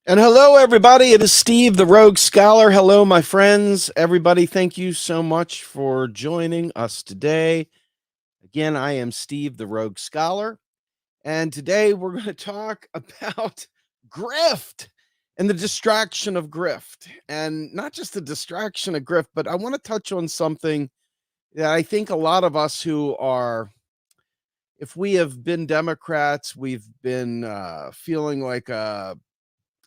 And hello, everybody. It is Steve, the Rogue Scholar. Hello, my friends. Everybody, thank you so much for joining us today. Again, I am Steve, the Rogue Scholar. And today we're going to talk about grift and the distraction of grift. And not just the distraction of grift, but I want to touch on something that I think a lot of us who are, if we have been Democrats, we've been feeling like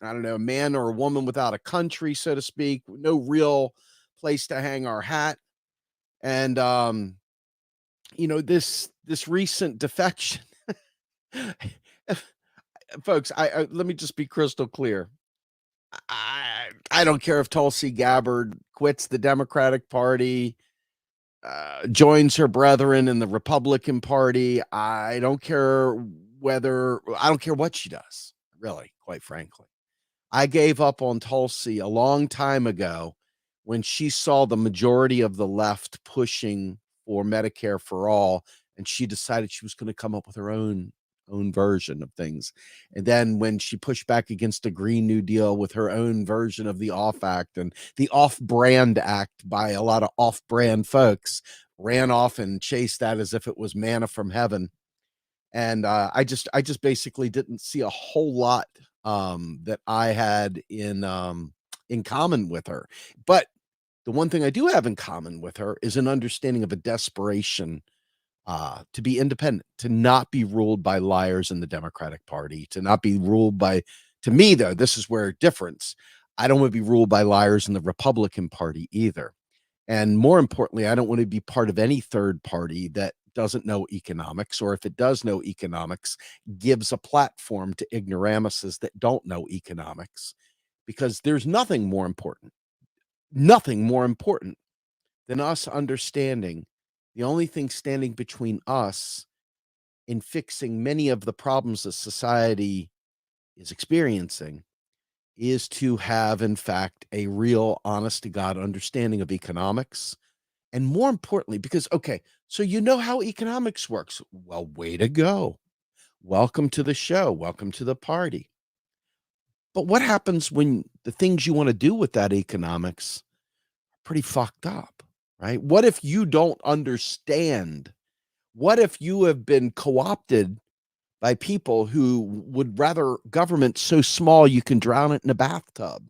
I don't know, a man or a woman without a country, so to speak, no real place to hang our hat. And this recent defection, folks, I let me just be crystal clear. I don't care if Tulsi Gabbard quits the Democratic Party, joins her brethren in the Republican Party. I don't care what she does, really, quite frankly. I gave up on Tulsi a long time ago when she saw the majority of the left pushing for Medicare for all, and she decided she was going to come up with her own version of things. And then when she pushed back against the Green New Deal with her own version of the Off Act and the Off-Brand Act by a lot of off-brand folks, ran off and chased that as if it was manna from heaven. And I just basically didn't see a whole lot that I had in common with her. But the one thing I do have in common with her is an understanding of a desperation to be independent, to not be ruled by liars in the Democratic Party, to not be ruled by, to me, though, this is where difference. I don't want to be ruled by liars in the Republican Party either. And more importantly, I don't want to be part of any third party that doesn't know economics, or if it does know economics, gives a platform to ignoramuses that don't know economics, because there's nothing more important than us understanding the only thing standing between us in fixing many of the problems that society is experiencing is to have, in fact, a real honest to God understanding of economics. And more importantly, because, okay, so you know how economics works. Well, way to go. Welcome to the show. Welcome to the party. But what happens when the things you want to do with that economics are pretty fucked up, right? What if you don't understand? What if you have been co-opted by people who would rather government so small you can drown it in a bathtub?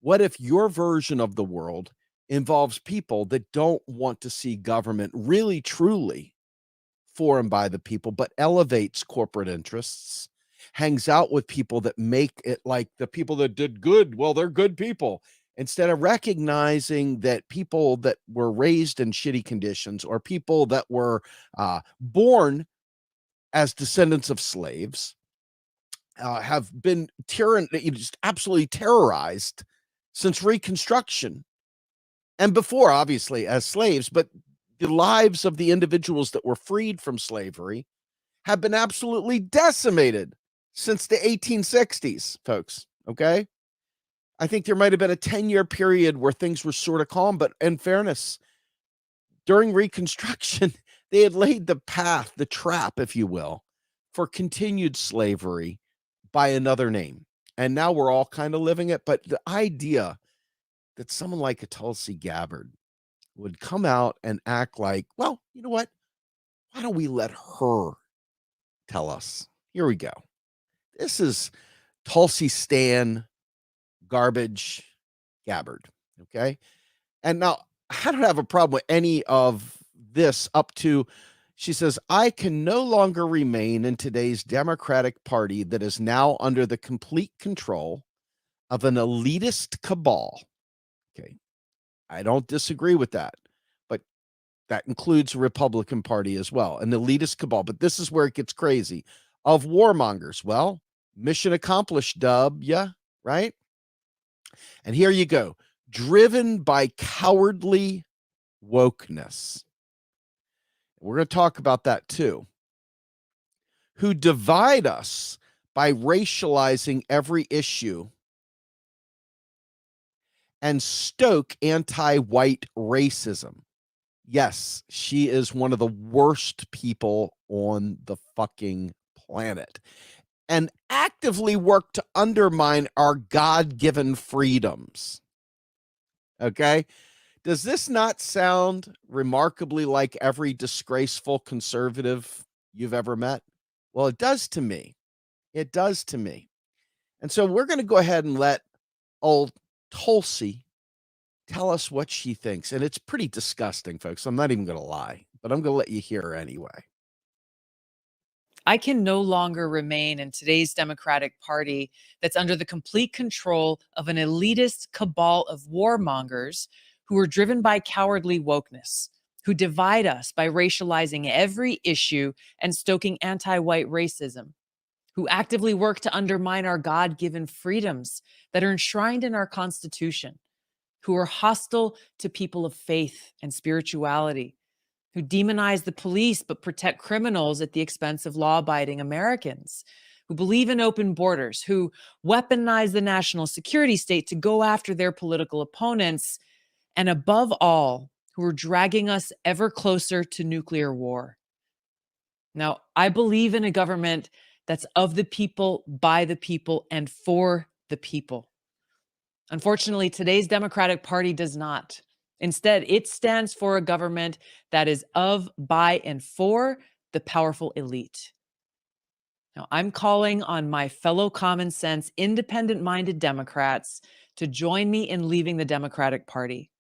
What if your version of the world involves people that don't want to see government really, truly for and by the people, but elevates corporate interests, hangs out with people that make it like the people that did good? Well, they're good people. Instead of recognizing that people that were raised in shitty conditions or people that were born as descendants of slaves have been just absolutely terrorized since Reconstruction, and before, obviously, as slaves, but the lives of the individuals that were freed from slavery have been absolutely decimated since the 1860s, folks. Okay. I think there might have been a 10-year period where things were sort of calm, but in fairness, during Reconstruction, they had laid the path, the trap, if you will, for continued slavery by another name. And now we're all kind of living it. But the idea that someone like a Tulsi Gabbard would come out and act like, well, you know what? Why don't we let her tell us? Here we go. This is Tulsi Stan garbage Gabbard. Okay. And now I don't have a problem with any of this up to, she says, I can no longer remain in today's Democratic Party that is now under the complete control of an elitist cabal. Okay. I don't disagree with that, but that includes the Republican Party as well, an elitist cabal. But this is where it gets crazy, of warmongers. Well, mission accomplished, dub, yeah, right? And here you go, driven by cowardly wokeness. We're going to talk about that too. Who divide us by racializing every issue and stoke anti-white racism. Yes, she is one of the worst people on the fucking planet. and actively work to undermine our God-given freedoms. Okay? Does this not sound remarkably like every disgraceful conservative you've ever met? Well, it does to me. It does to me. And so we're going to go ahead and let old Tulsi tell us what she thinks. And it's pretty disgusting, folks. I'm not even going to lie, but I'm going to let you hear her anyway. I can no longer remain in today's Democratic Party that's under the complete control of an elitist cabal of warmongers who are driven by cowardly wokeness, who divide us by racializing every issue and stoking anti-white racism, who actively work to undermine our God-given freedoms that are enshrined in our Constitution, who are hostile to people of faith and spirituality, who demonize the police but protect criminals at the expense of law-abiding Americans, who believe in open borders, who weaponize the national security state to go after their political opponents, and above all, who are dragging us ever closer to nuclear war. Now, I believe in a government that's of the people, by the people, and for the people. Unfortunately, today's Democratic Party does not. Instead, it stands for a government that is of, by, and for the powerful elite. Now, I'm calling on my fellow common sense, independent-minded Democrats to join me in leaving the Democratic Party.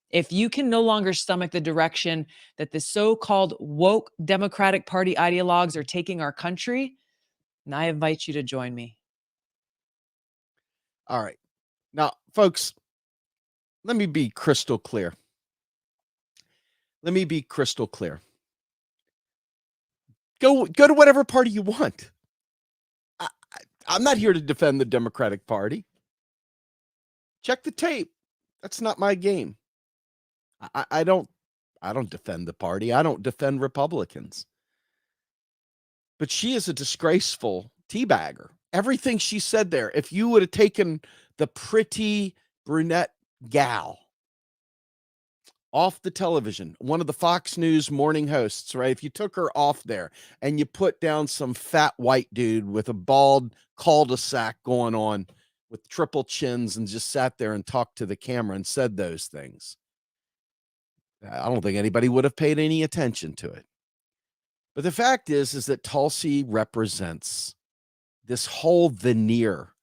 If you can no longer stomach the direction that the so-called woke Democratic Party ideologues are taking our country, then I invite you to join me. All right. Now, folks, let me be crystal clear. Let me be crystal clear. Go to whatever party you want. I'm not here to defend the Democratic Party. Check the tape. That's not my game. I don't defend the party. I don't defend Republicans. But she is a disgraceful teabagger. Everything she said there, if you would have taken the pretty brunette gal off the television, one of the Fox News morning hosts, right? If you took her off there and you put down some fat white dude with a bald cul-de-sac going on with triple chins and just sat there and talked to the camera and said those things, I don't think anybody would have paid any attention to it. But the fact is that Tulsi represents this whole veneer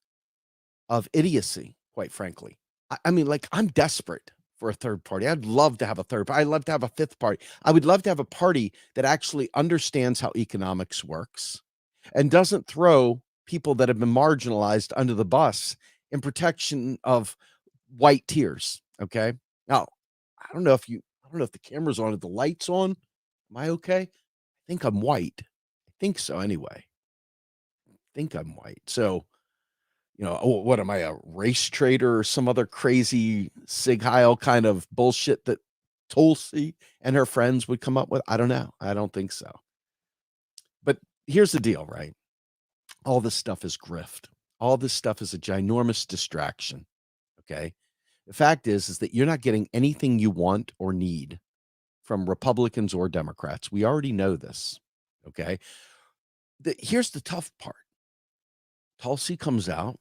of idiocy, quite frankly. I mean, like, I'm desperate for a third party. I'd love to have a third party. I'd love to have a fifth party. I would love to have a party that actually understands how economics works and doesn't throw people that have been marginalized under the bus in protection of white tears. Okay. Now, I don't know if the camera's on, if the light's on. Am I okay? I think I'm white. I think so anyway. I think I'm white. So, what am I, a race trader or some other crazy Sig Heil kind of bullshit that Tulsi and her friends would come up with? I don't know. I don't think so. But here's the deal, right? All this stuff is grift. All this stuff is a ginormous distraction. Okay. The fact is that you're not getting anything you want or need from Republicans or Democrats. We already know this. Okay. Here's the tough part. Tulsi comes out.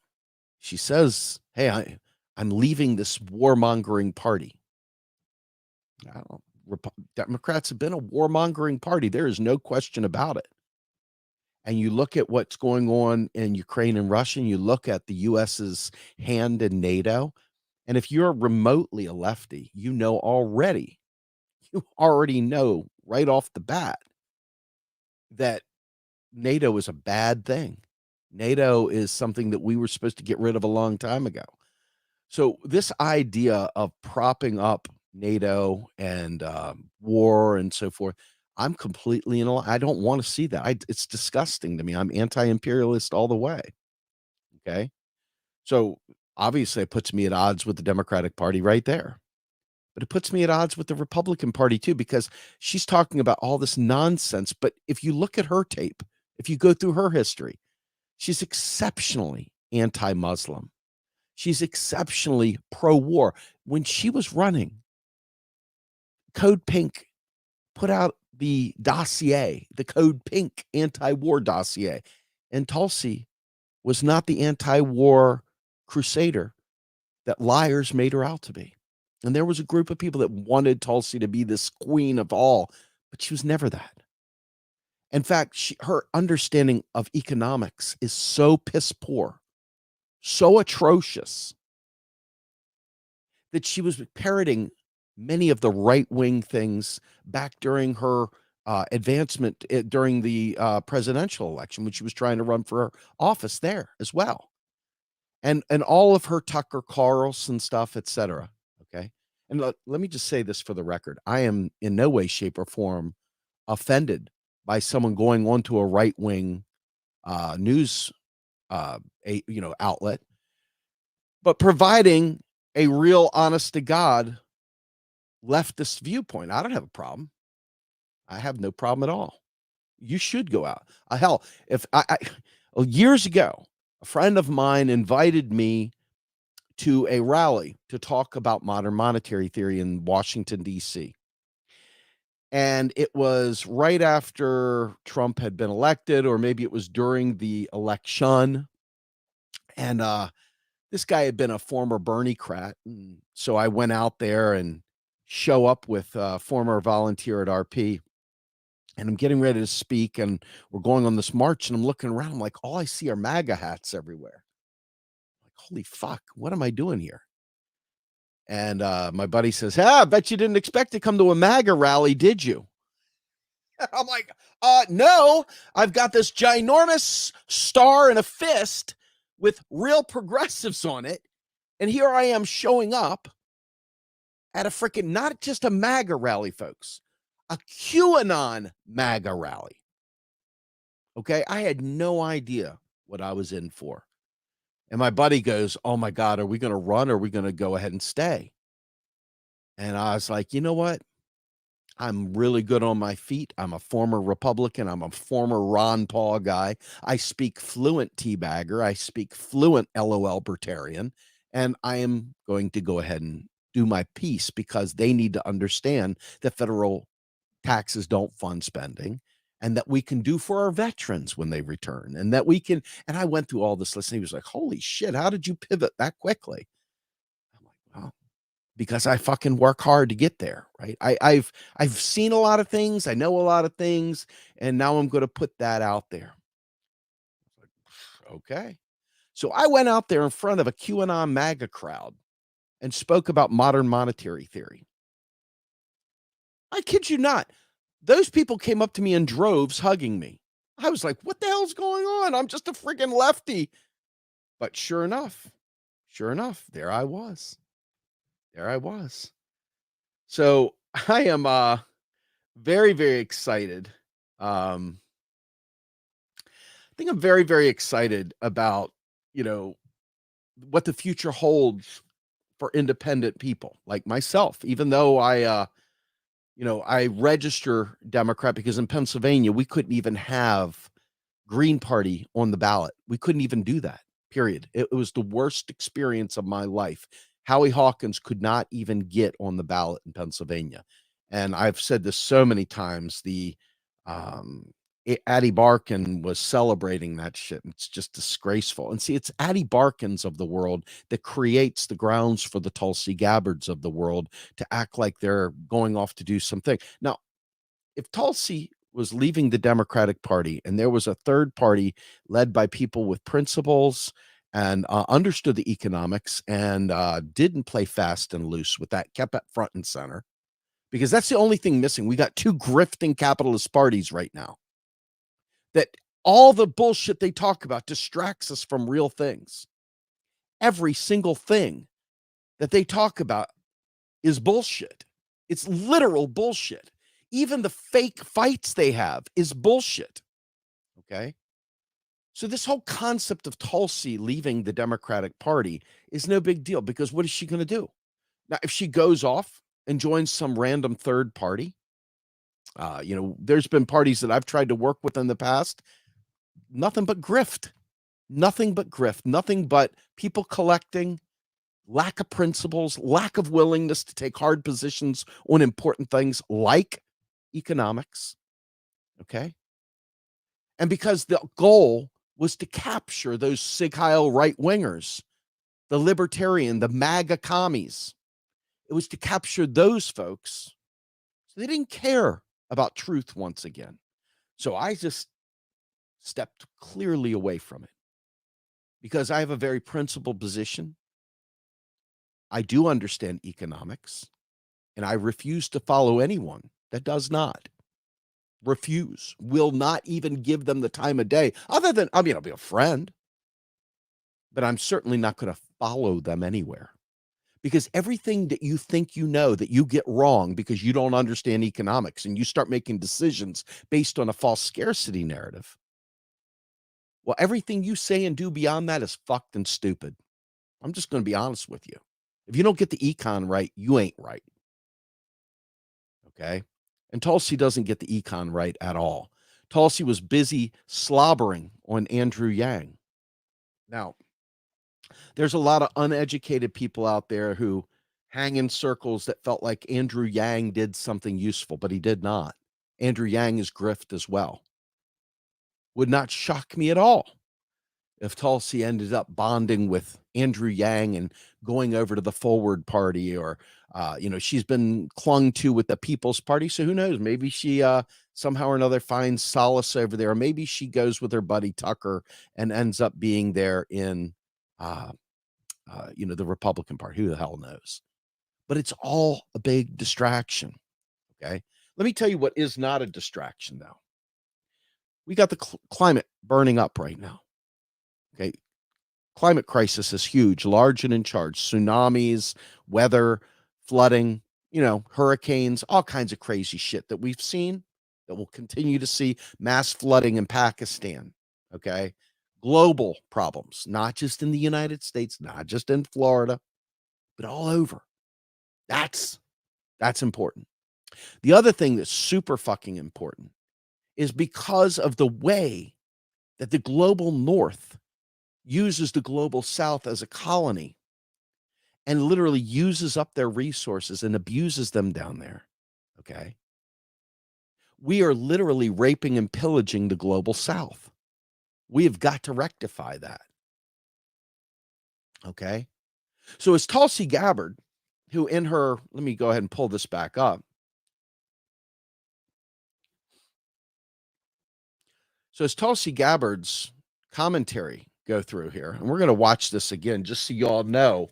She says, hey, I'm leaving this warmongering party. Democrats have been a warmongering party. There is no question about it. And you look at what's going on in Ukraine and Russia, and you look at the U.S.'s hand in NATO, and if you're remotely a lefty, you already know right off the bat that NATO is a bad thing. NATO is something that we were supposed to get rid of a long time ago. So this idea of propping up NATO and war and so forth, I'm completely I don't want to see that. It's disgusting to me. I'm anti-imperialist all the way. Okay. So obviously it puts me at odds with the Democratic Party right there. But it puts me at odds with the Republican Party too, because she's talking about all this nonsense. But if you look at her tape, if you go through her history, she's exceptionally anti-Muslim. She's exceptionally pro-war. When she was running, Code Pink put out the dossier, the Code Pink anti-war dossier. And Tulsi was not the anti-war crusader that liars made her out to be. And there was a group of people that wanted Tulsi to be this queen of all, but she was never that. In fact, her understanding of economics is so piss poor, so atrocious, that she was parroting many of the right-wing things back during her advancement during the presidential election when she was trying to run for office there as well. And all of her Tucker Carlson stuff, etc. Okay. And let me just say this for the record. I am in no way, shape, or form offended by someone going onto a right-wing news outlet, but providing a real honest to God leftist viewpoint. I don't have a problem. I have no problem at all. You should go out. Hell, if years ago, a friend of mine invited me to a rally to talk about modern monetary theory in Washington, D.C. And it was right after Trump had been elected, or maybe it was during the election. And this guy had been a former Bernie-crat. And so I went out there and show up with a former volunteer at RP. And I'm getting ready to speak, and we're going on this march, and I'm looking around. I'm like, all I see are MAGA hats everywhere. Like, holy fuck, what am I doing here? And my buddy says, I bet you didn't expect to come to a MAGA rally, did you? I'm like, no, I've got this ginormous star in a fist with real progressives on it. And here I am showing up at a freaking, not just a MAGA rally, folks, a QAnon MAGA rally. Okay. I had no idea what I was in for. And my buddy goes, oh my God, are we going to run or are we going to go ahead and stay? And I was like, you know what? I'm really good on my feet. I'm a former Republican. I'm a former Ron Paul guy. I speak fluent teabagger. I speak fluent LOL libertarian. And I am going to go ahead and do my piece because they need to understand that federal taxes don't fund spending and that we can do for our veterans when they return and that we can. And I went through all this list and he was like, holy shit, how did you pivot that quickly? I'm like, well, because I fucking work hard to get there, right? I've seen a lot of things, I know a lot of things, and now I'm going to put that out there. Okay. So I went out there in front of a QAnon MAGA crowd and spoke about modern monetary theory. I kid you not. Those people came up to me in droves hugging me. I was like, what the hell's going on? I'm just a freaking lefty. But sure enough, there I was. So I am very, very excited. I think I'm very, very excited about, what the future holds for independent people like myself, even though I register Democrat because in Pennsylvania, we couldn't even have Green Party on the ballot. We couldn't even do that, period. It was the worst experience of my life. Howie Hawkins could not even get on the ballot in Pennsylvania. And I've said this so many times, Addie Barkin was celebrating that shit. It's just disgraceful. And see, it's Addie Barkins of the world that creates the grounds for the Tulsi Gabbards of the world to act like they're going off to do something. Now, if Tulsi was leaving the Democratic Party and there was a third party led by people with principles and understood the economics and didn't play fast and loose with that, kept it front and center, because that's the only thing missing. We got two grifting capitalist parties right now that all the bullshit they talk about distracts us from real things. Every single thing that they talk about is bullshit. It's literal bullshit. Even the fake fights they have is bullshit. Okay. So this whole concept of Tulsi leaving the Democratic Party is no big deal because what is she going to do? Now, if she goes off and joins some random third party, there's been parties that I've tried to work with in the past. Nothing but grift, nothing but people collecting, lack of principles, lack of willingness to take hard positions on important things like economics. Okay. And because the goal was to capture those Sig Heil right-wingers, the libertarian, the MAGA commies. It was to capture those folks. So they didn't care about truth once again. So I just stepped clearly away from it because I have a very principled position. I do understand economics, and I refuse to follow anyone that does not. Refuse. Will not even give them the time of day, other than, I'll be a friend, but I'm certainly not going to follow them anywhere. Because everything that you think you know that you get wrong because you don't understand economics and you start making decisions based on a false scarcity narrative. Well, everything you say and do beyond that is fucked and stupid. I'm just going to be honest with you. If you don't get the econ right, you ain't right. Okay? And Tulsi doesn't get the econ right at all. Tulsi was busy slobbering on Andrew Yang. Now, there's a lot of uneducated people out there who hang in circles that felt like Andrew Yang did something useful, but he did not. Andrew Yang is grift as well. Would not shock me at all if Tulsi ended up bonding with Andrew Yang and going over to the Forward Party, or she's been clung to with the People's Party. So who knows? Maybe she somehow or another finds solace over there. Or maybe she goes with her buddy Tucker and ends up being there in the Republican Party. Who the hell knows? But it's all a big distraction. Okay. Let me tell you what is not a distraction, though. We got the climate burning up right now. Okay. Climate crisis is huge, large and in charge. Tsunamis, weather, flooding, hurricanes, all kinds of crazy shit that we've seen, that we'll continue to see. Mass flooding in Pakistan. Okay. Global problems, not just in the United States, not just in Florida, but all over. That's important. The other thing that's super fucking important is because of the way that the global north uses the global south as a colony and literally uses up their resources and abuses them down there. Okay. We are literally raping and pillaging the global south. We have got to rectify that. Okay. So it's Tulsi Gabbard, who in her, let me go ahead and pull this back up. So it's Tulsi Gabbard's commentary go through here, and we're going to watch this again just so you all know.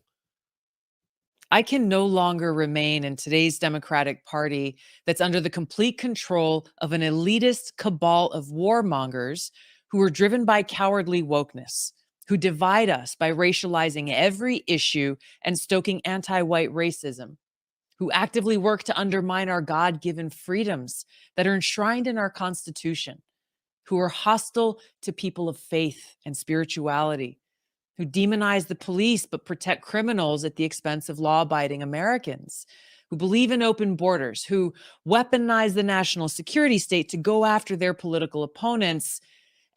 I can no longer remain in today's Democratic Party that's under the complete control of an elitist cabal of warmongers who are driven by cowardly wokeness, who divide us by racializing every issue and stoking anti-white racism, who actively work to undermine our God-given freedoms that are enshrined in our Constitution, who are hostile to people of faith and spirituality, who demonize the police but protect criminals at the expense of law-abiding Americans, who believe in open borders, who weaponize the national security state to go after their political opponents,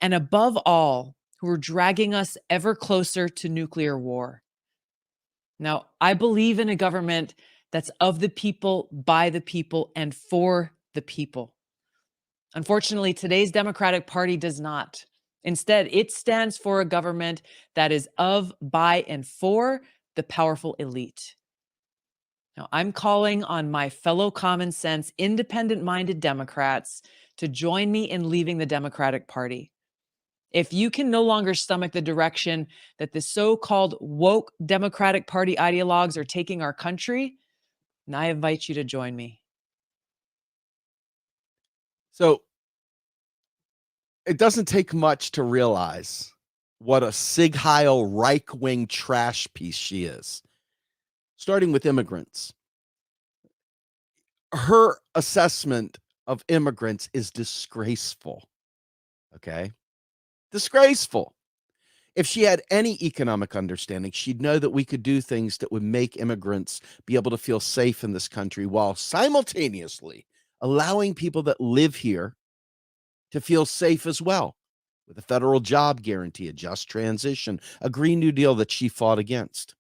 and above all, who are dragging us ever closer to nuclear war. Now, I believe in a government that's of the people, by the people, and for the people. Unfortunately, today's Democratic Party does not. Instead, it stands for a government that is of, by, and for the powerful elite. Now, I'm calling on my fellow common sense, independent-minded Democrats to join me in leaving the Democratic Party. If you can no longer stomach the direction that the so-called woke Democratic Party ideologues are taking our country, then I invite you to join me. So it doesn't take much to realize what a Sig Heil right-wing trash piece she is. Starting with immigrants. Her assessment of immigrants is disgraceful. Okay? Disgraceful. If she had any economic understanding, she'd know that we could do things that would make immigrants be able to feel safe in this country while simultaneously allowing people that live here to feel safe as well, with a federal job guarantee, a just transition, a Green New Deal that she fought against.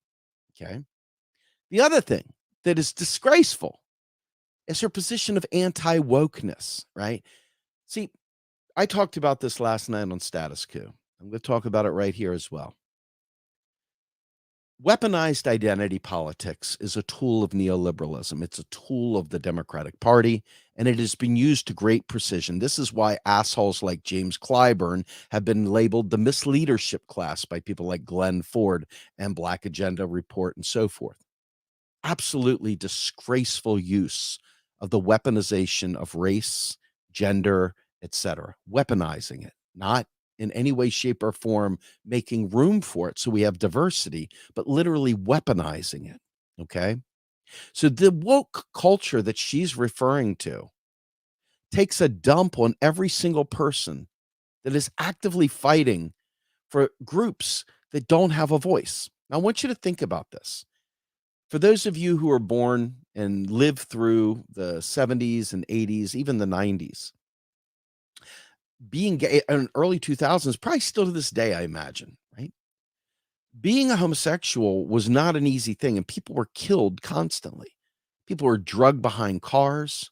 Okay. The other thing that is disgraceful is her position of anti-wokeness, right? See, I talked about this last night on Status Quo. I'm going to talk about it right here as well. Weaponized identity politics is a tool of neoliberalism. It's a tool of the Democratic Party, and it has been used to great precision. This is why assholes like James Clyburn have been labeled the misleadership class by people like Glenn Ford and Black Agenda Report and so forth. Absolutely disgraceful use of the weaponization of race, gender, etc. Weaponizing it, not in any way, shape, or form making room for it so we have diversity, but literally weaponizing it. Okay. So the woke culture that she's referring to takes a dump on every single person that is actively fighting for groups that don't have a voice. Now, I want you to think about this. For those of you who are born and lived through the 70s and 80s, even the 90s, being gay in early 2000s, probably still to this day, I imagine, right? Being a homosexual was not an easy thing, and people were killed constantly. People were drugged behind cars.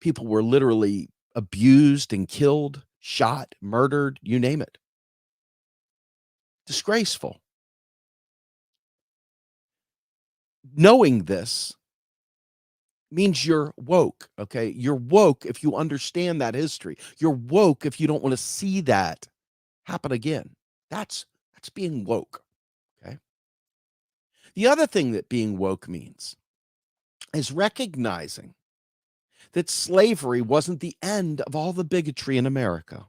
People were literally abused and killed, shot, murdered, you name it. Disgraceful. Knowing this means you're woke, okay? You're woke if you understand that history. You're woke if you don't want to see that happen again. That's being woke, okay? The other thing that being woke means is recognizing that slavery wasn't the end of all the bigotry in America.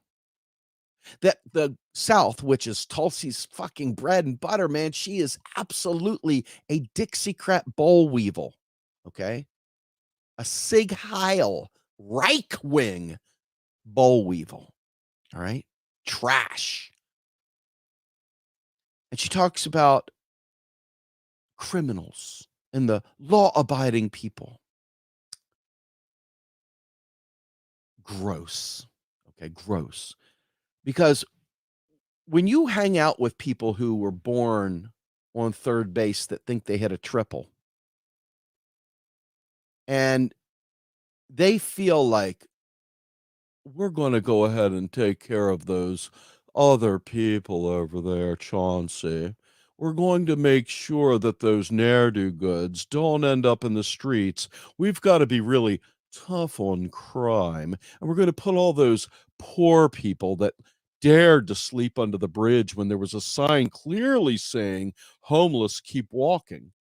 That the South, which is Tulsi's fucking bread and butter, man, she is absolutely a Dixiecrat boll weevil, okay? A Sig Heil Reich wing boll weevil, all right? Trash. And she talks about criminals and the law-abiding people. Gross. Okay, gross. Because when you hang out with people who were born on third base that think they hit a triple, and they feel like we're going to go ahead and take care of those other people over there, Chauncey. We're going to make sure that those ne'er-do-goods don't end up in the streets. We've got to be really tough on crime. And we're going to put all those poor people that dared to sleep under the bridge when there was a sign clearly saying, homeless, keep walking.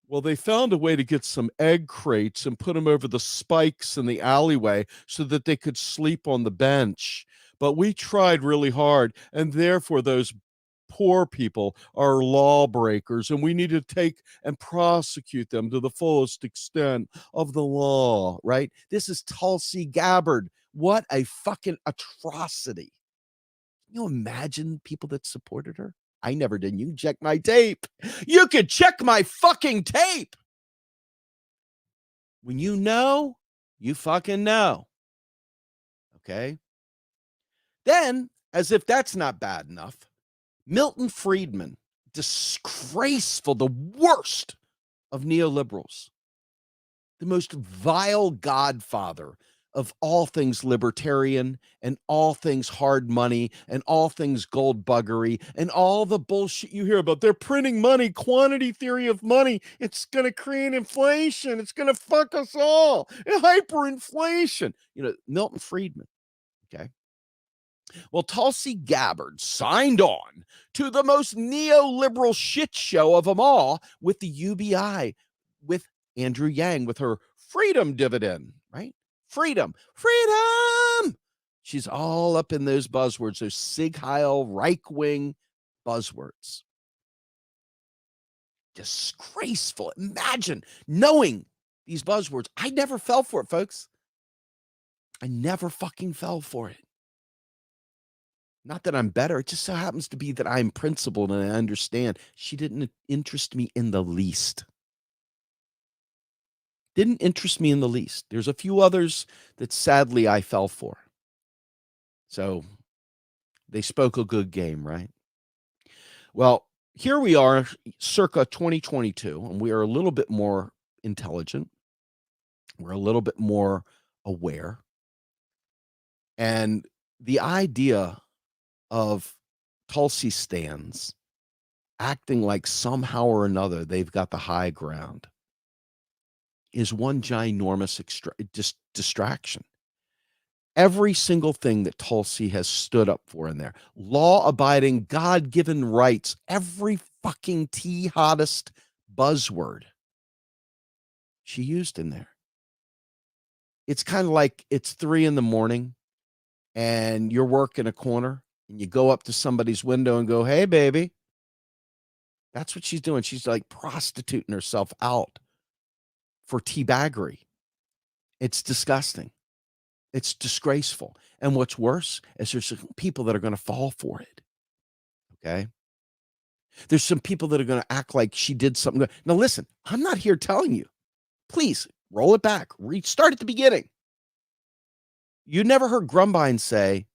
Well, they found a way to get some egg crates and put them over the spikes in the alleyway so that they could sleep on the bench. But we tried really hard, and therefore those poor people are lawbreakers, and we need to take and prosecute them to the fullest extent of the law, right? This is Tulsi Gabbard. What a fucking atrocity. Can you imagine people that supported her? I never did. You can check my tape. You could check my fucking tape. When you know, you fucking know. Okay. Then, as if that's not bad enough, Milton Friedman, disgraceful, the worst of neoliberals, the most vile godfather of all things libertarian and all things hard money and all things gold buggery and all the bullshit you hear about. They're printing money, quantity theory of money. It's going to create inflation. It's going to fuck us all. Hyperinflation. You know, Milton Friedman. Okay. Well, Tulsi Gabbard signed on to the most neoliberal shit show of them all with the UBI, with Andrew Yang, with her freedom dividend, right? Freedom, freedom. She's all up in those buzzwords, those Sig Heil, right wing buzzwords. Disgraceful. Imagine knowing these buzzwords. I never fell for it, folks. I never fucking fell for it. Not that I'm better. It just so happens to be that I'm principled and I understand. She didn't interest me in the least. Didn't interest me in the least. There's a few others that sadly I fell for. So they spoke a good game, right? Well, here we are, circa 2022, and we are a little bit more intelligent. We're a little bit more aware. And the idea of Tulsi stands acting like somehow or another they've got the high ground is one ginormous distraction. Every single thing that Tulsi has stood up for in there, law-abiding, God-given rights, every fucking hottest buzzword she used in there. It's kind of like it's 3 a.m. and you're working a corner and you go up to somebody's window and go, "Hey, baby." That's what she's doing. She's like prostituting herself out for teabaggery. It's disgusting. It's disgraceful. And what's worse is there's people that are going to fall for it. Okay. There's some people that are going to act like she did something good. Now, listen, I'm not here telling you. Please roll it back. Start at the beginning. You never heard Grumbine say,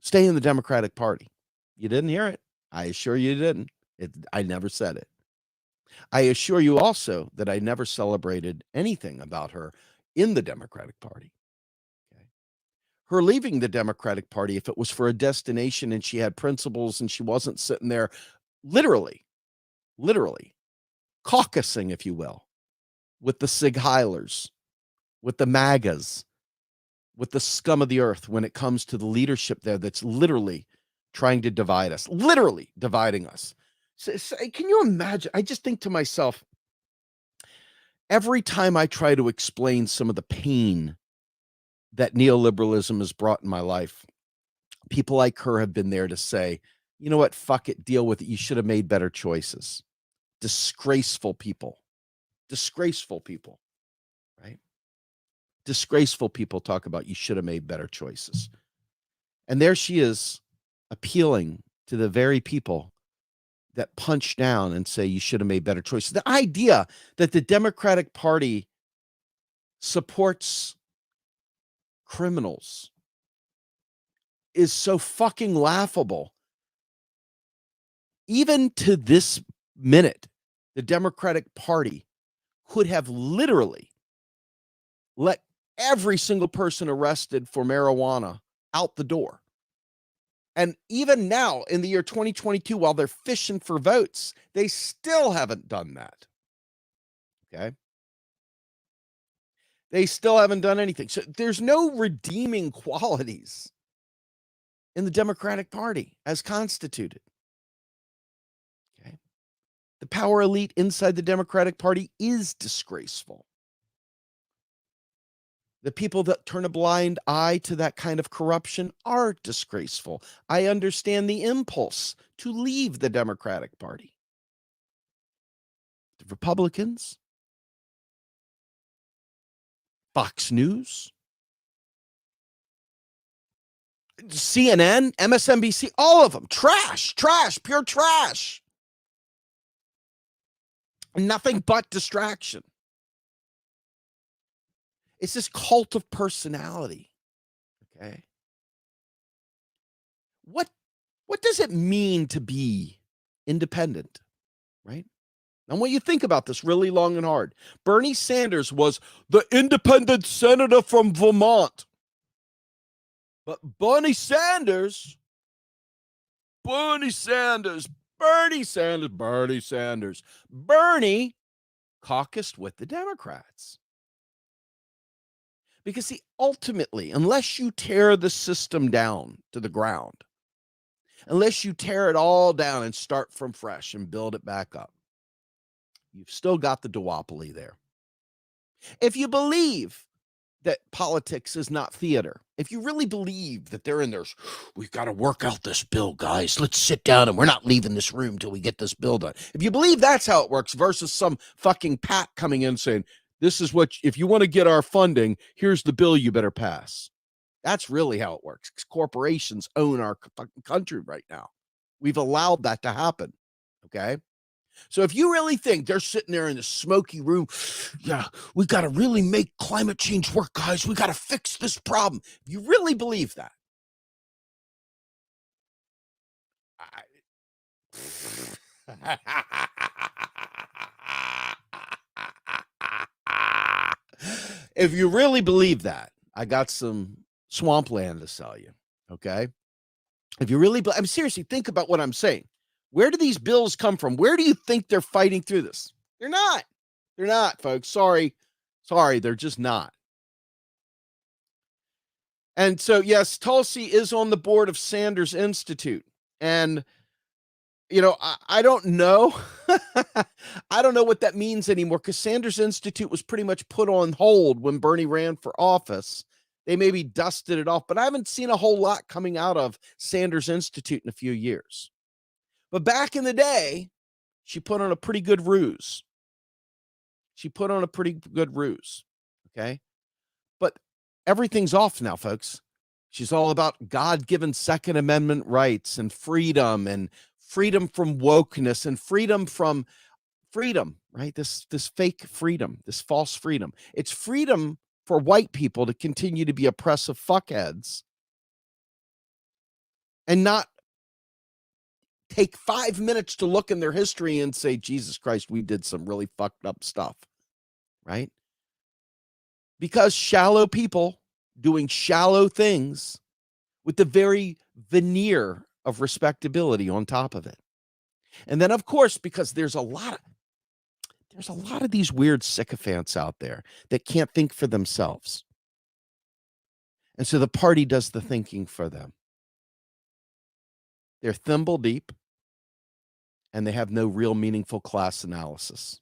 "Stay in the Democratic Party." You didn't hear it. I assure you didn't. I never said it. I assure you also that I never celebrated anything about her in the Democratic Party. Okay. Her leaving the Democratic Party, if it was for a destination and she had principles and she wasn't sitting there literally caucusing, if you will, with the Sig Heilers, with the MAGAs, with the scum of the earth when it comes to the leadership there that's literally trying to divide us, literally dividing us. So, can you imagine? I just think to myself, every time I try to explain some of the pain that neoliberalism has brought in my life, people like her have been there to say, "You know what? Fuck it. Deal with it. You should have made better choices." Disgraceful people. Disgraceful people, right? Disgraceful people talk about you should have made better choices. And there she is appealing to the very people that punch down and say you should have made better choices. The idea that the Democratic Party supports criminals is so fucking laughable. Even to this minute, the Democratic Party could have literally let every single person arrested for marijuana out the door. And even now, in the year 2022, while they're fishing for votes, they still haven't done that. Okay? They still haven't done anything. So there's no redeeming qualities in the Democratic Party as constituted. Okay? The power elite inside the Democratic Party is disgraceful. The people that turn a blind eye to that kind of corruption are disgraceful. I understand the impulse to leave the Democratic Party. The Republicans, Fox News, CNN, MSNBC, all of them, trash, pure trash. Nothing but distraction. It's this cult of personality. Okay. What does it mean to be independent? Right? I want you to think about this really long and hard. Bernie Sanders was the independent senator from Vermont. But Bernie Sanders caucused with the Democrats. Because, see, ultimately, unless you tear the system down to the ground, unless you tear it all down and start from fresh and build it back up, you've still got the duopoly there. If you believe that politics is not theater, if you really believe that they're in there, "We've got to work out this bill, guys. Let's sit down and we're not leaving this room till we get this bill done." If you believe that's how it works versus some fucking PAC coming in saying, "This is what, if you want to get our funding, here's the bill you better pass." That's really how it works. Corporations own our country right now. We've allowed that to happen. Okay. So if you really think they're sitting there in the smoky room, "Yeah, we got to really make climate change work, guys. We got to fix this problem." If you really believe that, if you really believe that, I got some swampland to sell you. Okay. If you really, I'm seriously, think about what I'm saying. Where do these bills come from? Where do you think they're fighting through this? They're not. They're not, folks. Sorry, they're just not. And so, yes, Tulsi is on the board of Sanders Institute. And, I don't know. I don't know what that means anymore, because Sanders Institute was pretty much put on hold when Bernie ran for office. They maybe dusted it off, but I haven't seen a whole lot coming out of Sanders Institute in a few years. But back in the day, she put on a pretty good ruse. Okay. But everything's off now, folks. She's all about God-given Second Amendment rights and freedom from wokeness and freedom, right? This fake freedom, this false freedom. It's freedom for white people to continue to be oppressive fuckheads and not take 5 minutes to look in their history and say, Jesus Christ, we did some really fucked up stuff, right? Because shallow people doing shallow things with the very veneer of respectability on top of it. And then, of course, because there's a lot of these weird sycophants out there that can't think for themselves. And so the party does the thinking for them. They're thimble deep, and they have no real meaningful class analysis.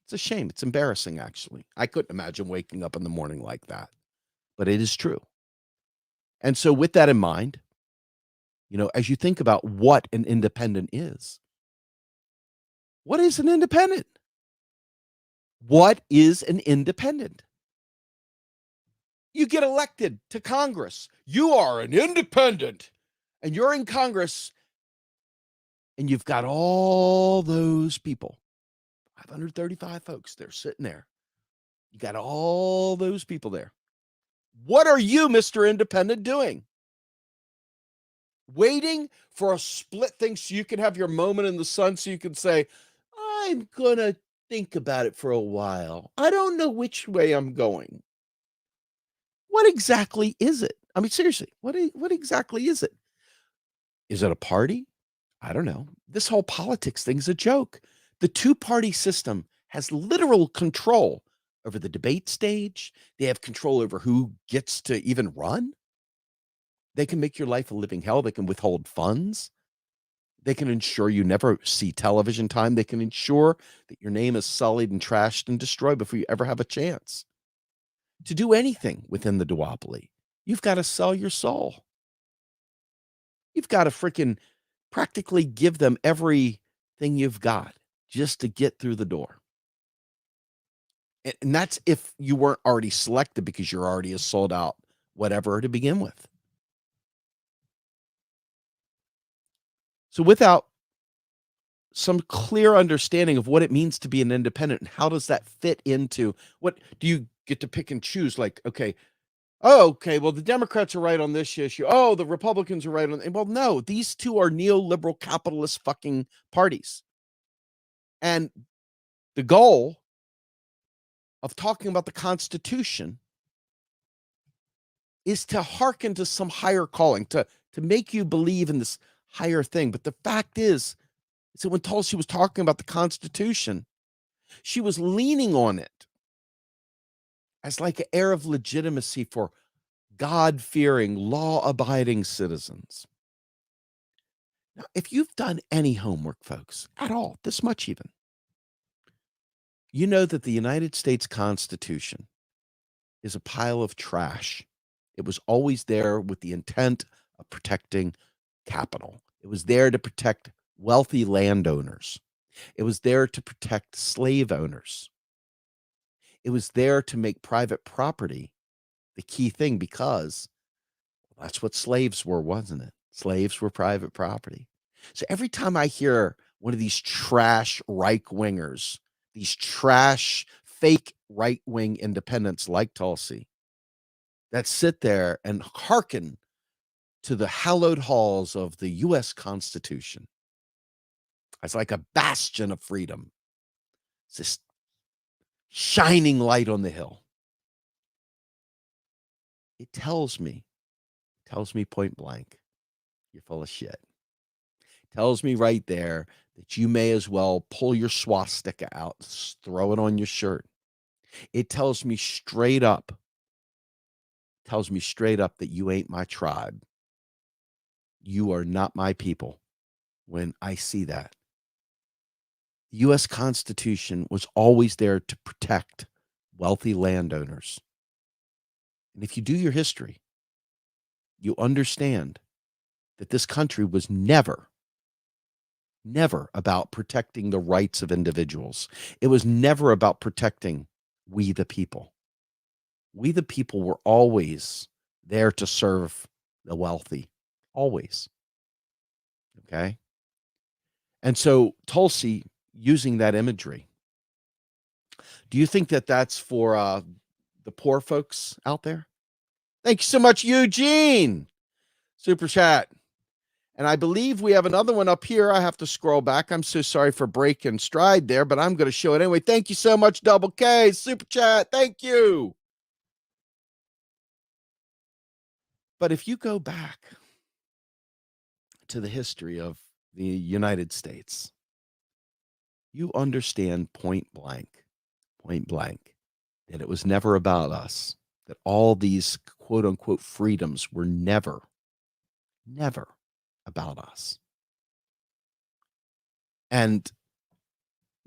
It's a shame. It's embarrassing, actually. I couldn't imagine waking up in the morning like that, but it is true. And so with that in mind, as you think about what an independent is, what is an independent? What is an independent? You get elected to Congress. You are an independent. And you're in Congress, and you've got all those people, 535 folks, they're sitting there. You got all those people there. What are you, Mr. Independent, doing? Waiting for a split thing so you can have your moment in the sun so you can say, I'm going to think about it for a while. I don't know which way I'm going. What exactly is it? I mean, seriously, what exactly is it? Is it a party? I don't know. This whole politics thing's a joke. The two-party system has literal control over the debate stage. They have control over who gets to even run. They can make your life a living hell. They can withhold funds. They can ensure you never see television time. They can ensure that your name is sullied and trashed and destroyed before you ever have a chance to do anything within the duopoly. You've got to sell your soul. You've got to freaking practically give them everything you've got just to get through the door. And that's if you weren't already selected, because you're already a sold out whatever to begin with. So without some clear understanding of what it means to be an independent and how does that fit into what do you get to pick and choose? Like, okay, well, the Democrats are right on this issue. Oh, the Republicans are right on. Well, no, these two are neoliberal capitalist fucking parties. And the goal of talking about the Constitution is to hearken to some higher calling, to make you believe in this higher thing. But the fact is that when Tulsi was talking about the Constitution, she was leaning on it as like an air of legitimacy for God-fearing, law-abiding citizens. Now, if you've done any homework, folks, at all, this much even, you know that the United States Constitution is a pile of trash. It was always there with the intent of protecting capital. It was there to protect wealthy landowners. It was there to protect slave owners. It was there to make private property the key thing, because that's what slaves were, wasn't it? Slaves were private property. So every time I hear one of these trash right-wingers, these trash fake right-wing independents like Tulsi, that sit there and hearken to the hallowed halls of the U.S. Constitution as like a bastion of freedom, it's this shining light on the hill. It tells me point blank, you're full of shit. Tells me right there that you may as well pull your swastika out, throw it on your shirt. It tells me straight up that you ain't my tribe. You are not my people. When I see that, the U.S. Constitution was always there to protect wealthy landowners. And if you do your history, you understand that this country was never about protecting the rights of individuals. It was never about protecting we the people. We the people were always there to serve the wealthy, always. Okay. And so Tulsi, using that imagery, do you think that that's for the poor folks out there? Thank you so much, Eugene. Super chat. And I believe we have another one up here. I have to scroll back. I'm so sorry for breaking stride there, but I'm going to show it anyway. Thank you so much, Double K. Super chat. Thank you. But if you go back to the history of the United States, you understand point blank, that it was never about us, that all these quote unquote freedoms were never about us. And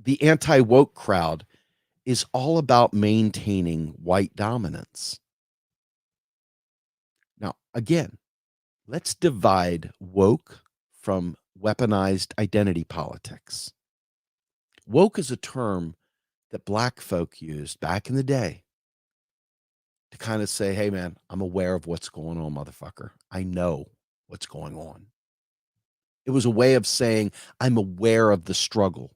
the anti-woke crowd is all about maintaining white dominance. Now, again, let's divide woke from weaponized identity politics. Woke is a term that black folk used back in the day to kind of say, hey, man, I'm aware of what's going on, motherfucker. I know what's going on. It was a way of saying, I'm aware of the struggle.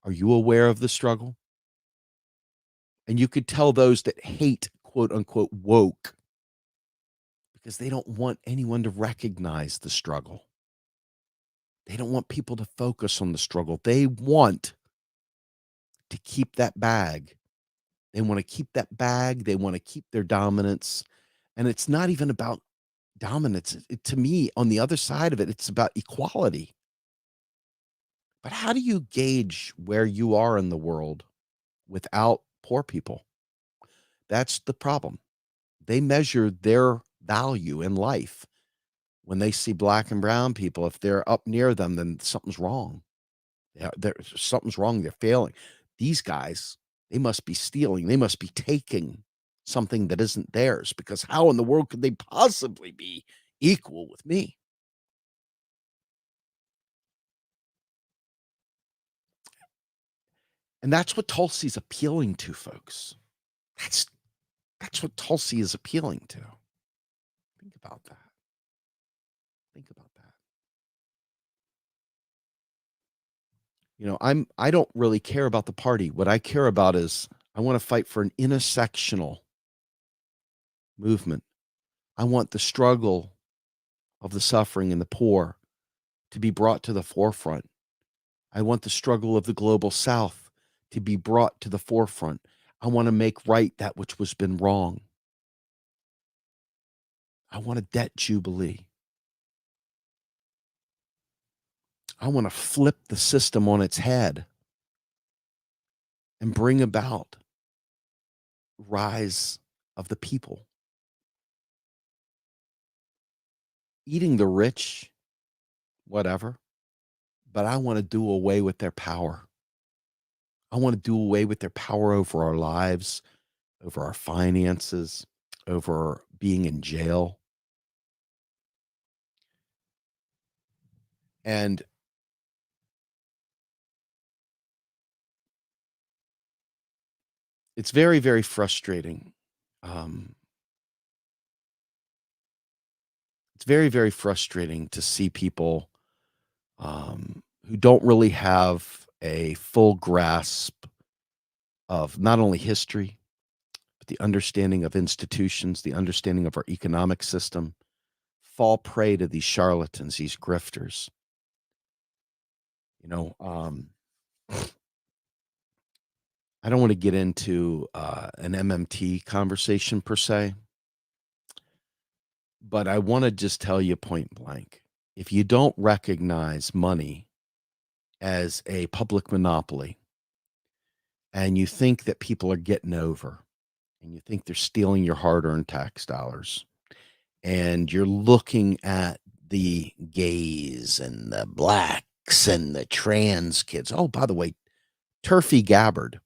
Are you aware of the struggle? And you could tell those that hate, quote unquote, woke, because they don't want anyone to recognize the struggle. They don't want people to focus on the struggle. They want to keep that bag. They want to keep that bag. They want to keep their dominance. And it's not even about dominance. To me, on the other side of it, it's about equality. But how do you gauge where you are in the world without poor people? That's the problem. They measure their value in life when they see black and brown people. If they're up near them, then something's wrong. Something's wrong. They're failing. These guys, they must be stealing. They must be taking something that isn't theirs, because how in the world could they possibly be equal with me? And that's what Tulsi's appealing to, folks. That's what Tulsi is appealing to. Think about that. Think about that. You know, I don't really care about the party. What I care about is I want to fight for an intersectional movement. I want the struggle of the suffering and the poor to be brought to the forefront. I want the struggle of the global South to be brought to the forefront. I want to make right that which was been wrong. I want a debt jubilee. I want to flip the system on its head and bring about rise of the people. Eating the rich, whatever, but I want to do away with their power. I want to do away with their power over our lives, over our finances, over being in jail. And it's very, very frustrating. It's very, very frustrating to see people who don't really have a full grasp of not only history, but the understanding of institutions, the understanding of our economic system, fall prey to these charlatans, these grifters. You know, I don't want to get into an MMT conversation per se, But I want to just tell you point blank, if you don't recognize money as a public monopoly and you think that people are getting over and you think they're stealing your hard-earned tax dollars and you're looking at the gays and the blacks and the trans kids. Oh, by the way, Turfy Gabbard,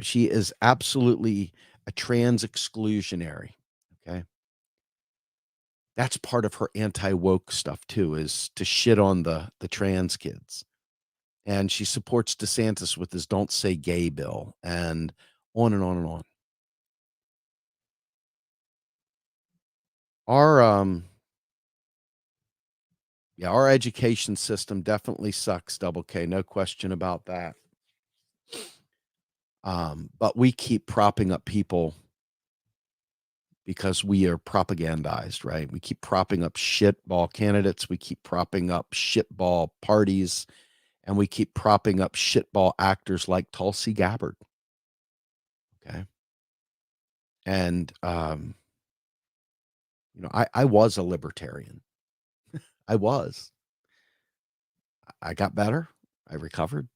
she is absolutely a trans exclusionary. Okay. That's part of her anti-woke stuff too, is to shit on the trans kids. And she supports DeSantis with his "Don't Say Gay" bill, and on and on and on. Our yeah, our education system definitely sucks, Double K, no question about that. But we keep propping up people because we are propagandized, right? We keep propping up shitball candidates, we keep propping up shitball parties, and we keep propping up shitball actors like Tulsi Gabbard. Okay. And I was a libertarian. I was. I got better. I recovered.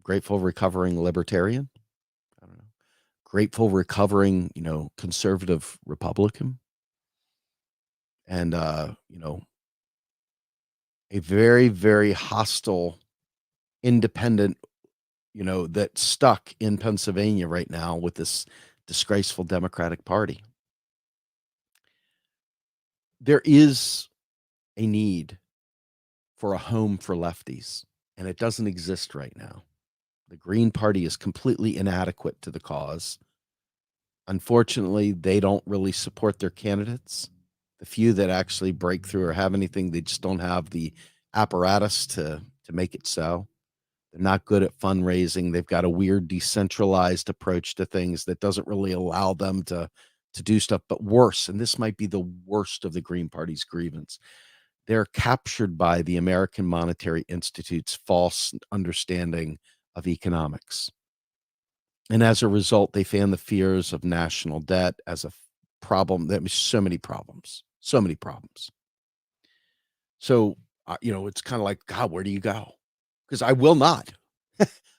Grateful recovering libertarian. I don't know. Grateful recovering, conservative Republican. And a very, very hostile independent, that's stuck in Pennsylvania right now with this disgraceful Democratic Party. There is a need for a home for lefties, and it doesn't exist right now. The Green Party is completely inadequate to the cause. Unfortunately, they don't really support their candidates. The few that actually break through or have anything, they just don't have the apparatus to make it so. They're not good at fundraising. They've got a weird decentralized approach to things that doesn't really allow them to do stuff. But worse, and this might be the worst of the Green Party's grievance, they're captured by the American Monetary Institute's false understanding of economics. And as a result, they fan the fears of national debt as a problem. That was so many problems, so many problems. So, it's kind of like, God, where do you go? Because I will not,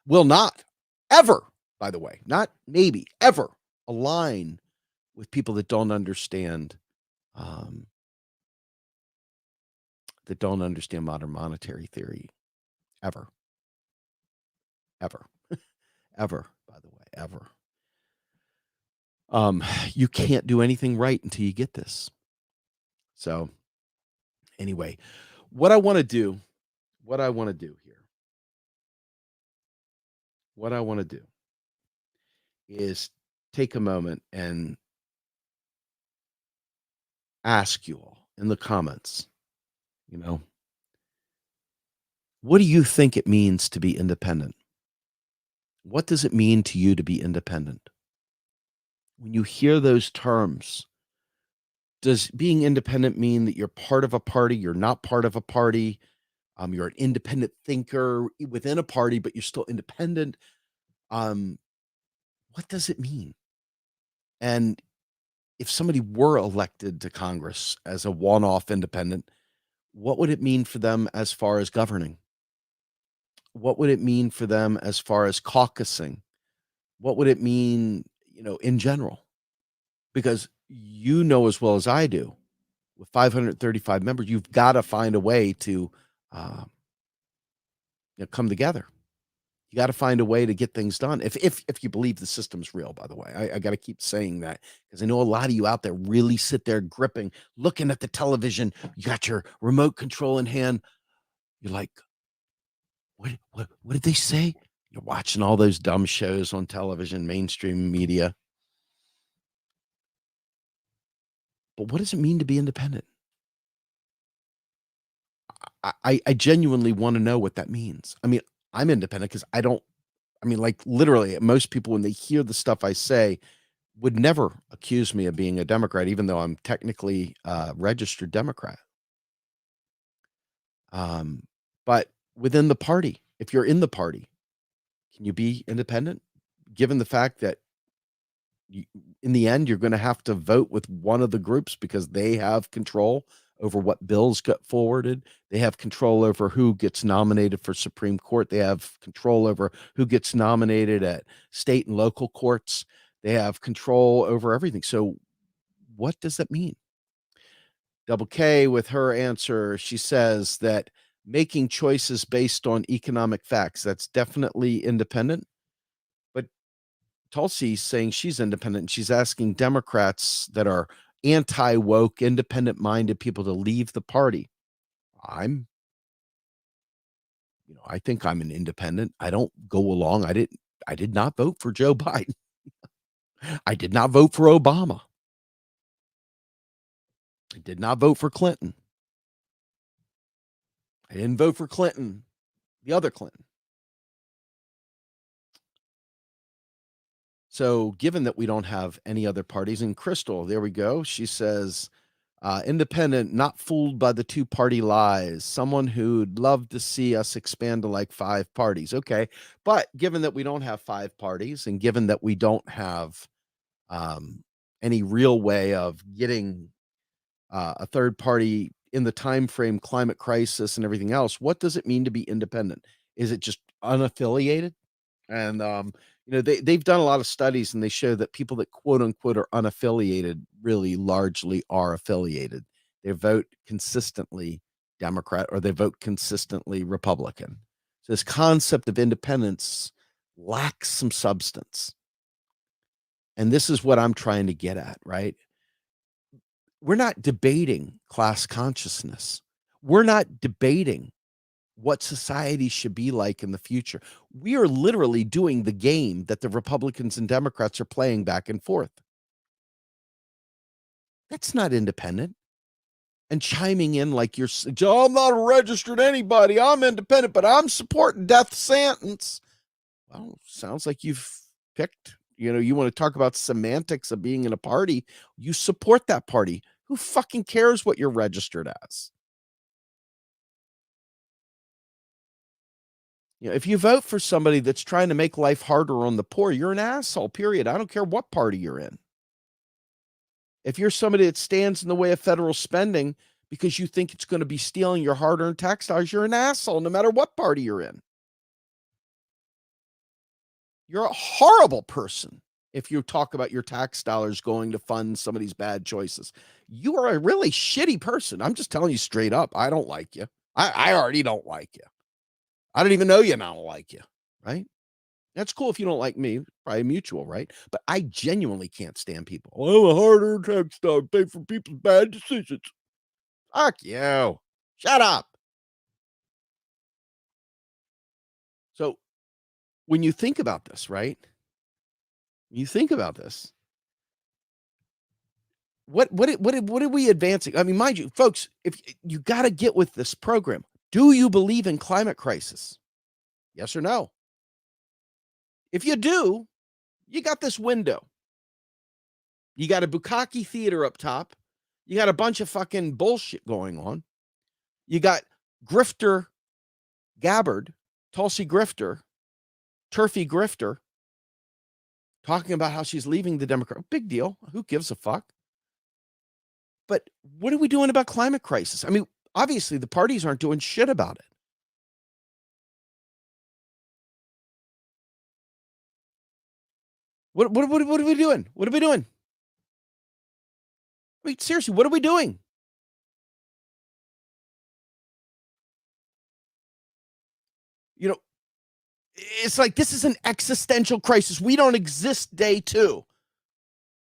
will not ever, by the way, not maybe ever align with people that don't understand, um, modern monetary theory, ever, ever, ever, by the way, ever. You can't do anything right until you get this. So anyway, what I want to do, what I want to do here, what I want to do is take a moment and ask you all in the comments, you know, what do you think it means to be independent? What does it mean to you to be independent? When you hear those terms, does being independent mean that you're part of a party, you're not part of a party, you're an independent thinker within a party, but you're still independent? Um, what does it mean? And if somebody were elected to Congress as a one-off independent, what would it mean for them as far as governing? What would it mean for them as far as caucusing? What would it mean, in general? Because as well as I do, with 535 members, you've got to find a way to uh, come together. You got to find a way to get things done. If you believe the system's real, by the way, I got to keep saying that because I know a lot of you out there really sit there gripping, looking at the television. You got your remote control in hand. You're like, what did they say? You're watching all those dumb shows on television, mainstream media. But what does it mean to be independent? I genuinely want to know what that means. I mean, I'm independent because like literally, most people, when they hear the stuff I say, would never accuse me of being a Democrat, even though I'm technically a registered Democrat. But within the party, if you're in the party, can you be independent? Given the fact that in the end, you're going to have to vote with one of the groups because they have control over what bills get forwarded. They have control over who gets nominated for Supreme Court. They have control over who gets nominated at state and local courts. They have control over everything. So what does that mean? Double K with her answer, she says that making choices based on economic facts, that's definitely independent. But Tulsi's saying she's independent, and she's asking Democrats that are anti-woke, independent-minded people to leave the party. I'm, I think I'm an independent. I don't go along. I did not vote for Joe Biden. I did not vote for Obama. I did not vote for Clinton. I didn't vote for Clinton, the other Clinton. So, given that we don't have any other parties, and Crystal, there we go. She says, independent, not fooled by the two-party lies. Someone who'd love to see us expand to like 5 parties. Okay, but given that we don't have 5 parties, and given that we don't have any real way of getting a third party in the time frame, climate crisis, and everything else, what does it mean to be independent? Is it just unaffiliated? And they've done a lot of studies, and they show that people that quote unquote are unaffiliated really largely are affiliated. They vote consistently Democrat or they vote consistently Republican. So this concept of independence lacks some substance. And this is what I'm trying to get at, right? We're not debating class consciousness. We're not debating what society should be like in the future. We are literally doing the game that the Republicans and Democrats are playing back and forth. That's not independent. And chiming in like you're, I'm not registered anybody. I'm independent, but I'm supporting death sentence. Well, sounds like you've picked, you want to talk about semantics of being in a party. You support that party. Who fucking cares what you're registered as? If you vote for somebody that's trying to make life harder on the poor, you're an asshole, period. I don't care what party you're in. If you're somebody that stands in the way of federal spending because you think it's going to be stealing your hard-earned tax dollars, you're an asshole no matter what party you're in. You're a horrible person if you talk about your tax dollars going to fund some of these bad choices. You are a really shitty person. I'm just telling you straight up. I don't like you. I already don't like you. I don't even know you and I don't like you, right? That's cool if you don't like me, probably mutual, right? But I genuinely can't stand people. Oh, a harder tax dog pay for people's bad decisions. Fuck you. Shut up. So when you think about this, right? You think about this. What are we advancing? I mean, mind you, folks, if you got to get with this program, do you believe in climate crisis? Yes or no? If you do, you got this window. You got a Bukkake theater up top. You got a bunch of fucking bullshit going on. You got Grifter Gabbard, Tulsi Grifter, Turfy Grifter, talking about how she's leaving the Democrat. Big deal. Who gives a fuck? But what are we doing about climate crisis? I mean, obviously the parties aren't doing shit about it. What are we doing? What are we doing? Wait, seriously, what are we doing? It's like this is an existential crisis. We don't exist day 2.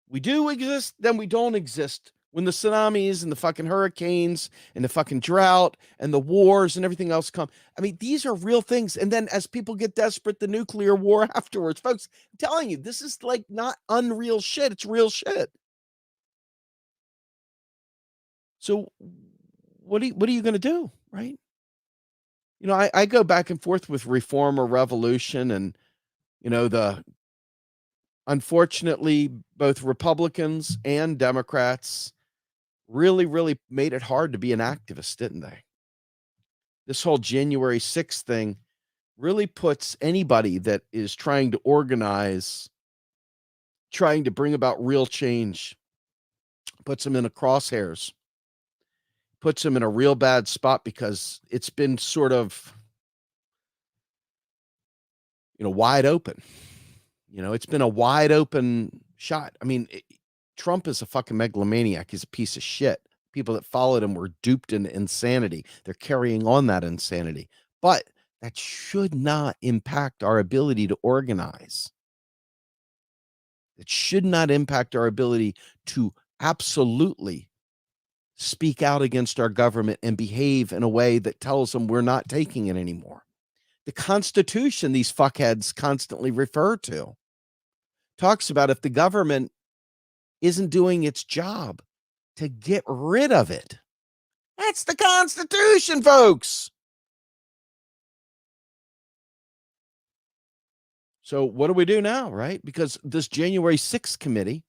We do exist, then we don't exist. When the tsunamis and the fucking hurricanes and the fucking drought and the wars and everything else come. I mean, these are real things. And then as people get desperate, the nuclear war afterwards. Folks, I'm telling you, this is like not unreal shit. It's real shit. So what are you going to do, right? I go back and forth with reform or revolution, and unfortunately, both Republicans and Democrats really, really made it hard to be an activist, didn't they? This whole January 6th thing really puts anybody that is trying to organize trying to bring about real change, puts them in a crosshairs, puts them in a real bad spot because it's been sort of, wide open. It's been a wide open shot. I mean, Trump is a fucking megalomaniac. He's a piece of shit. People that followed him were duped into insanity. They're carrying on that insanity. But that should not impact our ability to organize. It should not impact our ability to absolutely speak out against our government and behave in a way that tells them we're not taking it anymore. The Constitution, these fuckheads constantly refer to, talks about if the government isn't doing its job, to get rid of it. That's the Constitution, folks. So what do we do now, right? Because this January 6th committee,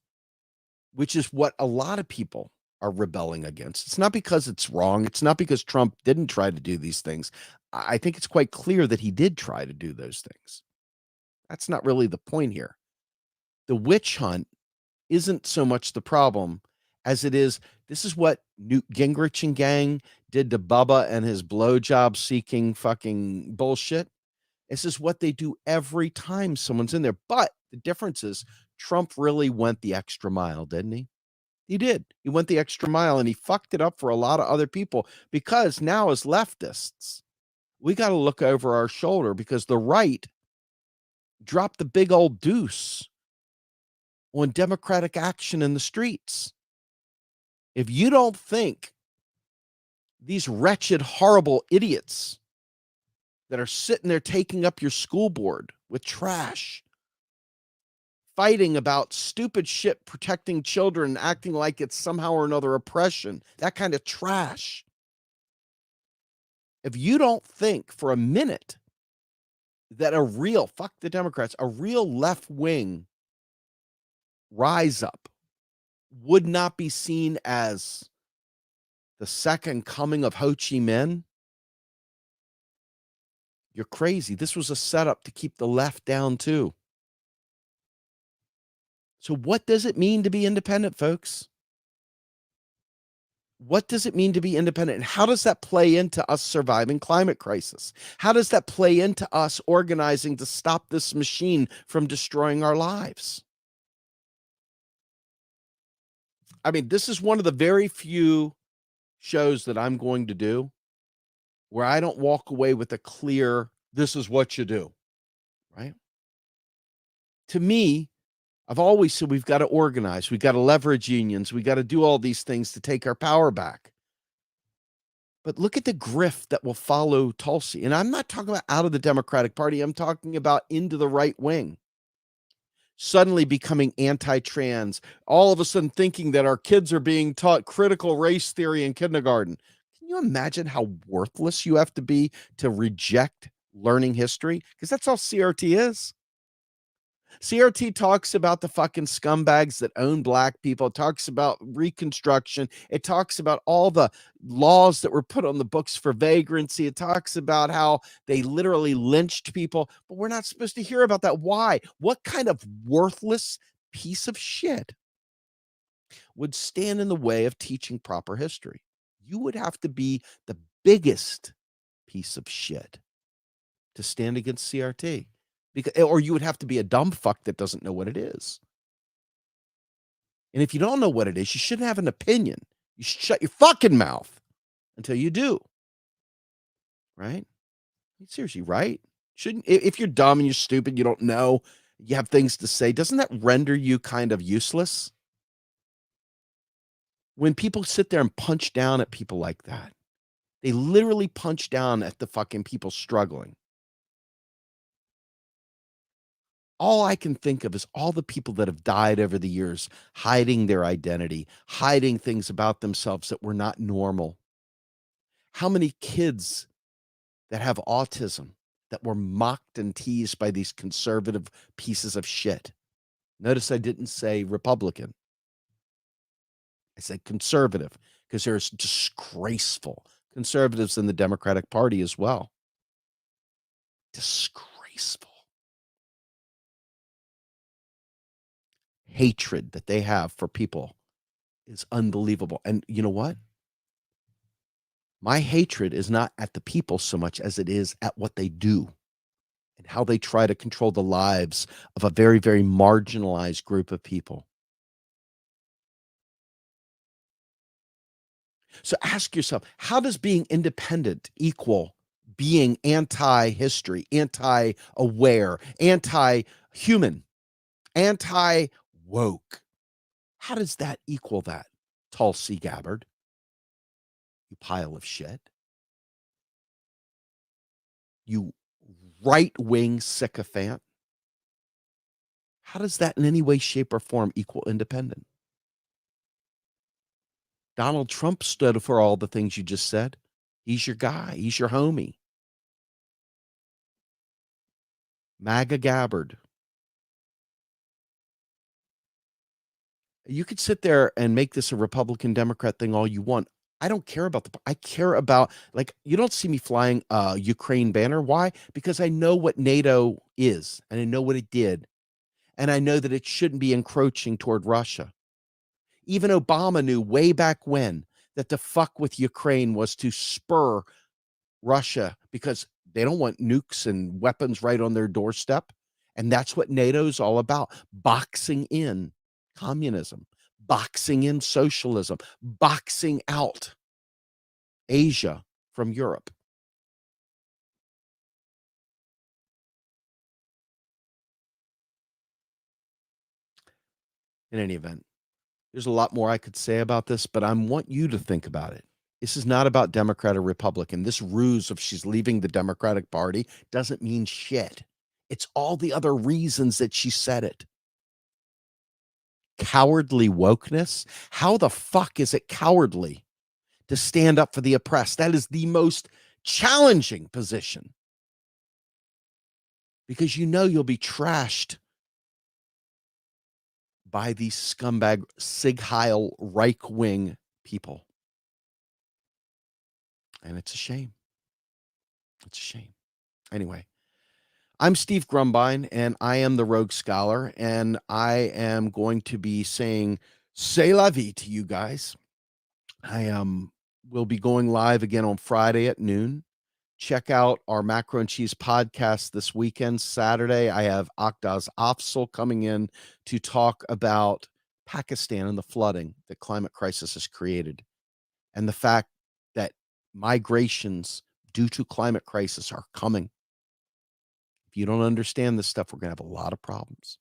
which is what a lot of people are rebelling against. It's not because it's wrong. It's not because Trump didn't try to do these things. I think it's quite clear that he did try to do those things. That's not really the point here. The witch hunt isn't so much the problem as it is, this is what Newt Gingrich and gang did to Bubba and his blowjob seeking fucking bullshit. This is what they do every time someone's in there. But the difference is Trump really went the extra mile, didn't he? He did. He went the extra mile and he fucked it up for a lot of other people because now as leftists, we got to look over our shoulder because the right dropped the big old deuce on democratic action in the streets. If you don't think these wretched, horrible idiots that are sitting there taking up your school board with trash, fighting about stupid shit, protecting children, acting like it's somehow or another oppression, that kind of trash. If you don't think for a minute that fuck the Democrats, a real left wing rise up would not be seen as the second coming of Ho Chi Minh, you're crazy. This was a setup to keep the left down too. So what does it mean to be independent, folks? What does it mean to be independent? And how does that play into us surviving climate crisis? How does that play into us organizing to stop this machine from destroying our lives? I mean, this is one of the very few shows that I'm going to do where I don't walk away with a clear, this is what you do, right? To me, I've always said we've got to organize, we've got to leverage unions, we got to do all these things to take our power back. But look at the grift that will follow Tulsi. And I'm not talking about out of the Democratic Party. I'm talking about into the right wing. Suddenly becoming anti-trans, all of a sudden thinking that our kids are being taught critical race theory in kindergarten. Can you imagine how worthless you have to be to reject learning history? Because that's all CRT is. CRT talks about the fucking scumbags that own black people. It talks about Reconstruction. It talks about all the laws that were put on the books for vagrancy. It talks about how they literally lynched people, but we're not supposed to hear about that. Why? What kind of worthless piece of shit would stand in the way of teaching proper history? You would have to be the biggest piece of shit to stand against CRT. Or you would have to be a dumb fuck that doesn't know what it is. And if you don't know what it is, you shouldn't have an opinion. You should shut your fucking mouth until you do. Right? Seriously, right? Shouldn't, if you're dumb and you're stupid, you don't know, you have things to say, doesn't that render you kind of useless? When people sit there and punch down at people like that, they literally punch down at the fucking people struggling. All I can think of is all the people that have died over the years, hiding their identity, hiding things about themselves that were not normal. How many kids that have autism that were mocked and teased by these conservative pieces of shit? Notice I didn't say Republican. I said conservative because there's disgraceful conservatives in the Democratic Party as well. Disgraceful. hatred that they have for people is unbelievable. And you know what? My hatred is not at the people so much as it is at what they do and how they try to control the lives of a very, very marginalized group of people. So ask yourself, how does being independent equal being anti-history, anti-aware, anti-human, anti-woke? How does that equal that? Tulsi Gabbard, you pile of shit. You right-wing sycophant. How does that in any way, shape, or form equal independent? Donald Trump stood for all the things you just said. He's your guy. He's your homie. MAGA Gabbard. You could sit there and make this a Republican Democrat thing all you want. I don't care about I care about, like, you don't see me flying a Ukraine banner. Why? Because I know what NATO is and I know what it did. And I know that it shouldn't be encroaching toward Russia. Even Obama knew way back when that to fuck with Ukraine was to spur Russia because they don't want nukes and weapons right on their doorstep. And that's what NATO's all about, boxing in communism, boxing in socialism, boxing out Asia from Europe. In any event, there's a lot more I could say about this, but I want you to think about it. This is not about Democrat or Republican. This ruse of she's leaving the Democratic Party doesn't mean shit. It's all the other reasons that she said it. Cowardly wokeness? How the fuck is it cowardly to stand up for the oppressed? That is the most challenging position because you know you'll be trashed by these scumbag Sig Heil right-wing people. And it's a shame. It's a shame. Anyway, I'm Steve Grumbine, and I am the Rogue Scholar, and I am going to be saying c'est la vie to you guys. I will be going live again on Friday at noon. Check out our Macro and Cheese podcast this weekend. Saturday, I have Akdaz Afzal coming in to talk about Pakistan and the flooding that climate crisis has created, and the fact that migrations due to climate crisis are coming. If you don't understand this stuff, we're going to have a lot of problems.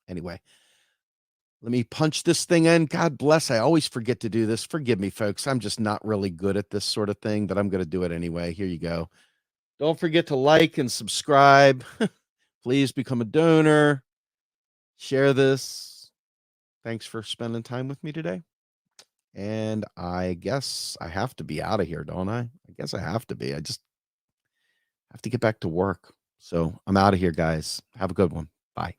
Anyway, let me punch this thing in. God bless. I always forget to do this. Forgive me, folks. I'm just not really good at this sort of thing, but I'm going to do it anyway. Here you go. Don't forget to like and subscribe. Please become a donor. Share this. Thanks for spending time with me today. And I guess I have to be out of here, don't I? I guess I have to be. I just have to get back to work. So I'm out of here, guys. Have a good one. Bye.